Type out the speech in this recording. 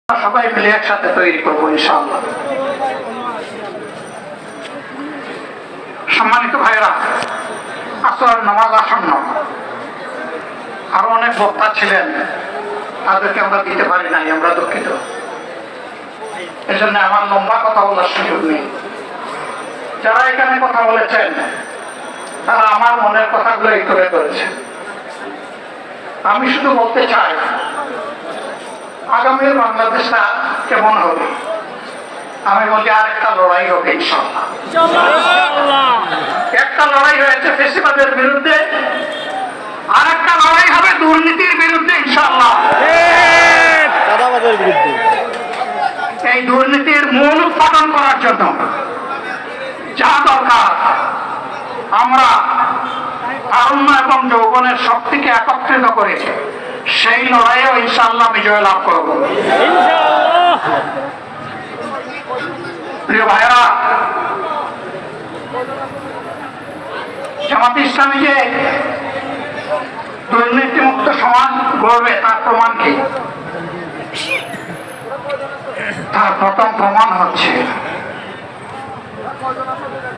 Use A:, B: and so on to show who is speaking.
A: সবাই মিলে একসাথে তৈরি করবো ইনশাআল্লাহ। সম্মানিত ভাইরা, আসর নামাজ আসন্ন, আরো অনেক বক্তা ছিলেন, তাদেরকে আমরা দিতে পারি নাই, আমরা দুঃখিত। এজন্য আমার লম্বা কথা বলার সুযোগ নেই। যারা এখানে কথা বলেছেন তারা আমার মনের কথাগুলো এই করে করেছেন। আমি শুধু বলতে চাই, আগামীর বাংলাদেশটা কেমন হবে? আমি বলি আর একটা লড়াই হবে ইনশাআল্লাহ। একটা লড়াই হয়েছে ফেসিবাদের বিরুদ্ধে, আর একটা লড়াই হবে দুর্নীতির বিরুদ্ধে ইনশাআল্লাহ। এই দুর্নীতির মূল উৎপাদন করার জন্য যা দরকার, আমরা তারুণ্য এবং যৌবনের শক্তিকে একত্রিত করে সেই লড়াইও ইনশাআল্লাহ বিজয় লাভ করব। প্রিয় ভাইরা, জামাত ইসলামী যে দুর্নীতিমুক্ত সমাজ গড়বে তার প্রমাণ কি? তার প্রথম প্রমাণ হচ্ছে